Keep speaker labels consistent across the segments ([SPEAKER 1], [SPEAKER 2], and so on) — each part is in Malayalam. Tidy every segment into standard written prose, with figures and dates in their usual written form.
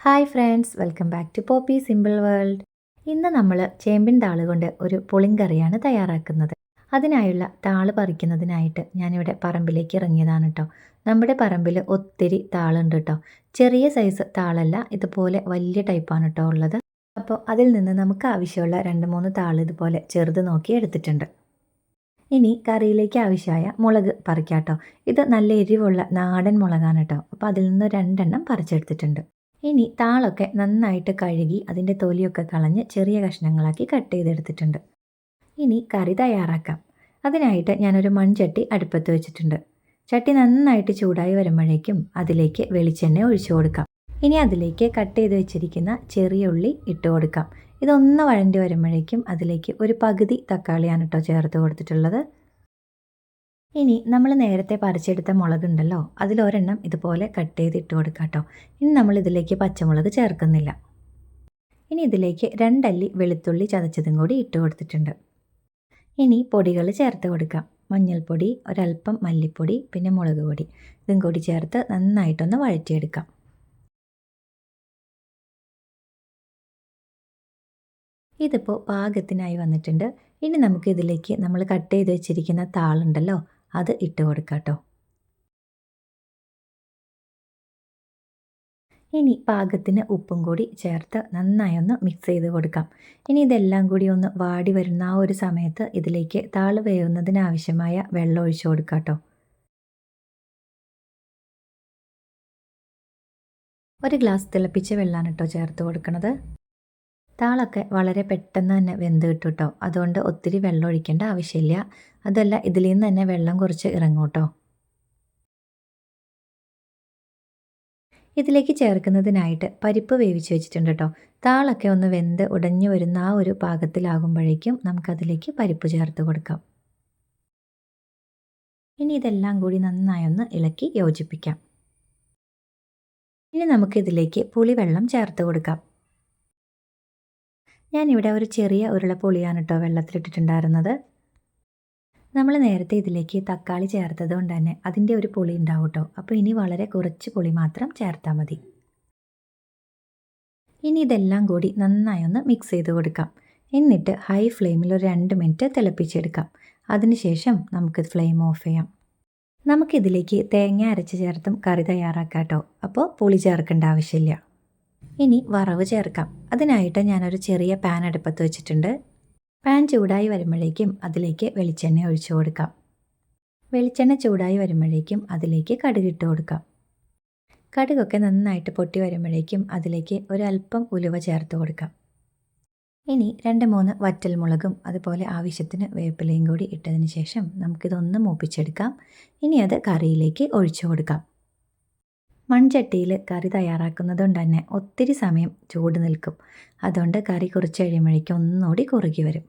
[SPEAKER 1] Hi friends, welcome back to Poppy simple world. ഇന്ന് നമ്മൾ ചേമ്പിൻ താള് കൊണ്ട് ഒരു പുളിങ്കറിയാണ് തയ്യാറാക്കുന്നത്. അതിനായുള്ള താള് പറിക്കുന്നതിനായിട്ട് ഞാനിവിടെ പറമ്പിലേക്ക് ഇറങ്ങിയതാണ് കേട്ടോ. നമ്മുടെ പറമ്പിൽ ഒത്തിരി താളുണ്ട് കേട്ടോ. ചെറിയ സൈസ് താളല്ല, ഇതുപോലെ വലിയ ടൈപ്പാണ് കേട്ടോ ഉള്ളത്. അപ്പോൾ അതിൽ നിന്ന് നമുക്ക് ആവശ്യമുള്ള 2-3 താള് ഇതുപോലെ ചെറുത് നോക്കി എടുത്തിട്ടുണ്ട്. ഇനി കറിയിലേക്ക് ആവശ്യമായ മുളക് പറിക്കാം കേട്ടോ. ഇത് നല്ല എരിവുള്ള നാടൻ മുളകാണ് കേട്ടോ. അപ്പോൾ അതിൽ നിന്ന് 2 എണ്ണം പറിച്ചെടുത്തിട്ടുണ്ട്. ഇനി താളൊക്കെ നന്നായിട്ട് കഴുകി അതിൻ്റെ തൊലിയൊക്കെ കളഞ്ഞ് ചെറിയ കഷ്ണങ്ങളാക്കി കട്ട് ചെയ്തെടുത്തിട്ടുണ്ട്. ഇനി കറി തയ്യാറാക്കാം. അതിനായിട്ട് ഞാനൊരു മൺചട്ടി അടുപ്പത്ത് വെച്ചിട്ടുണ്ട്. ചട്ടി നന്നായിട്ട് ചൂടായി വരുമ്പോഴേക്കും അതിലേക്ക് വെളിച്ചെണ്ണ ഒഴിച്ചു കൊടുക്കാം. ഇനി അതിലേക്ക് കട്ട് ചെയ്ത് വെച്ചിരിക്കുന്ന ചെറിയ ഉള്ളി ഇട്ട് കൊടുക്കാം. ഇതൊന്ന് വഴണ്ടി വരുമ്പോഴേക്കും അതിലേക്ക് ഒരു പകുതി തക്കാളിയാണ് കേട്ടോ ചേർത്ത് കൊടുത്തിട്ടുള്ളത്. ഇനി നമ്മൾ നേരത്തെ പറിച്ചെടുത്ത മുളകുണ്ടല്ലോ, അതിലൊരെണ്ണം ഇതുപോലെ കട്ട് ചെയ്ത് ഇട്ട് കൊടുക്കാം കേട്ടോ. ഇനി നമ്മൾ ഇതിലേക്ക് പച്ചമുളക് ചേർക്കുന്നില്ല. ഇനി ഇതിലേക്ക് 2 അല്ലി വെളുത്തുള്ളി ചതച്ചതും കൂടി ഇട്ട് കൊടുത്തിട്ടുണ്ട്. ഇനി പൊടികൾ ചേർത്ത് കൊടുക്കാം. മഞ്ഞൾപ്പൊടി, ഒരല്പം മല്ലിപ്പൊടി, പിന്നെ മുളക് പൊടി, ഇതും കൂടി ചേർത്ത് നന്നായിട്ടൊന്ന് വഴറ്റിയെടുക്കാം. ഇതിപ്പോൾ പാകത്തിനായി വന്നിട്ടുണ്ട്. ഇനി നമുക്ക് ഇതിലേക്ക് നമ്മൾ കട്ട് ചെയ്ത് വെച്ചിരിക്കുന്ന താളുണ്ടല്ലോ, അത് ഇട്ട് കൊടുക്കാം കേട്ടോ. ഇനി പാകത്തിന് ഉപ്പും കൂടി ചേർത്ത് നന്നായി ഒന്ന് മിക്സ് ചെയ്ത് കൊടുക്കാം. ഇനി ഇതെല്ലാം കൂടി ഒന്ന് വാടി വരുന്ന ആ ഒരു സമയത്ത് ഇതിലേക്ക് താള് വേവുന്നതിനാവശ്യമായ വെള്ളം ഒഴിച്ചു കൊടുക്കാം കേട്ടോ. ഒരു ഗ്ലാസ് തിളപ്പിച്ച വെള്ളമാണ് കേട്ടോ ചേർത്ത് കൊടുക്കുന്നത്. താളൊക്കെ വളരെ പെട്ടെന്ന് തന്നെ വെന്ത് കിട്ടും കേട്ടോ. അതുകൊണ്ട് ഒത്തിരി വെള്ളം ഒഴിക്കേണ്ട ആവശ്യമില്ല. അതല്ല, ഇതിൽ നിന്ന് തന്നെ വെള്ളം കുറച്ച് ഇറങ്ങും കേട്ടോ. ഇതിലേക്ക് ചേർക്കുന്നതിനായിട്ട് പരിപ്പ് വേവിച്ച് വെച്ചിട്ടുണ്ട് കേട്ടോ. താളൊക്കെ ഒന്ന് വെന്ത് ഉടഞ്ഞു വരുന്ന ആ ഒരു പാകത്തിലാകുമ്പോഴേക്കും നമുക്കതിലേക്ക് പരിപ്പ് ചേർത്ത് കൊടുക്കാം. ഇനി ഇതെല്ലാം കൂടി നന്നായി ഒന്ന് ഇളക്കി യോജിപ്പിക്കാം. ഇനി നമുക്കിതിലേക്ക് പുളിവെള്ളം ചേർത്ത് കൊടുക്കാം. ഞാനിവിടെ ഒരു ചെറിയ ഉരുള പുളിയാണ് കേട്ടോ വെള്ളത്തിലിട്ടിട്ടുണ്ടായിരുന്നത്. നമ്മൾ നേരത്തെ ഇതിലേക്ക് തക്കാളി ചേർത്തത് കൊണ്ട് തന്നെ അതിൻ്റെ ഒരു പുളി ഉണ്ടാവും കേട്ടോ. അപ്പോൾ ഇനി വളരെ കുറച്ച് പുളി മാത്രം ചേർത്താൽ മതി. ഇനി ഇതെല്ലാം കൂടി നന്നായി ഒന്ന് മിക്സ് ചെയ്ത് കൊടുക്കാം. എന്നിട്ട് ഹൈ ഫ്ലെയിമിൽ ഒരു 2 മിനിറ്റ് തിളപ്പിച്ചെടുക്കാം. അതിനുശേഷം നമുക്ക് ഫ്ലെയിം ഓഫ് ചെയ്യാം. നമുക്കിതിലേക്ക് തേങ്ങ അരച്ച് ചേർത്തും കറി തയ്യാറാക്കാം കേട്ടോ. അപ്പോൾ പുളി ചേർക്കേണ്ട ആവശ്യമില്ല. ഇനി വറവ് ചേർക്കാം. അതിനായിട്ട് ഞാനൊരു ചെറിയ പാൻ അടുപ്പത്ത് വെച്ചിട്ടുണ്ട്. പാൻ ചൂടായി വരുമ്പോഴേക്കും അതിലേക്ക് വെളിച്ചെണ്ണ ഒഴിച്ചു കൊടുക്കാം. വെളിച്ചെണ്ണ ചൂടായി വരുമ്പോഴേക്കും അതിലേക്ക് കടുകിട്ട് കൊടുക്കാം. കടുകൊക്കെ നന്നായിട്ട് പൊട്ടി വരുമ്പോഴേക്കും അതിലേക്ക് ഒരല്പം ഉലുവ ചേർത്ത് കൊടുക്കാം. ഇനി 2-3 വറ്റൽമുളകും അതുപോലെ ആവശ്യത്തിന് വേപ്പിലയും കൂടി ഇട്ടതിന് ശേഷം നമുക്കിതൊന്ന് മൂപ്പിച്ചെടുക്കാം. ഇനി അത് കറിയിലേക്ക് ഒഴിച്ചു കൊടുക്കാം. മൺചട്ടിയിൽ കറി തയ്യാറാക്കുന്നത് കൊണ്ട് തന്നെ ഒത്തിരി സമയം ചൂട് നിൽക്കും. അതുകൊണ്ട് കറി കുറച്ച് കഴിയുമ്പോഴേക്കും ഒന്നുകൂടി കുറുകി വരും.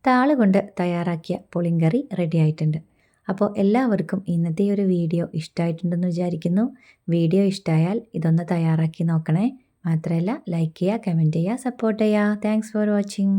[SPEAKER 1] താള് കൊണ്ട് തയ്യാറാക്കിയ പുളിങ്കറി റെഡി ആയിട്ടുണ്ട്. അപ്പോൾ എല്ലാവർക്കും ഇന്നത്തെ ഒരു വീഡിയോ ഇഷ്ടമായിട്ടുണ്ടെന്ന് വിചാരിക്കുന്നു. വീഡിയോ ഇഷ്ടമായാൽ ഇതൊന്ന് തയ്യാറാക്കി നോക്കണേ. മാത്രമല്ല, ലൈക്ക് ചെയ്യുക, കമൻറ്റ് ചെയ്യുക, സപ്പോർട്ട് ചെയ്യുക. Thanks for watching.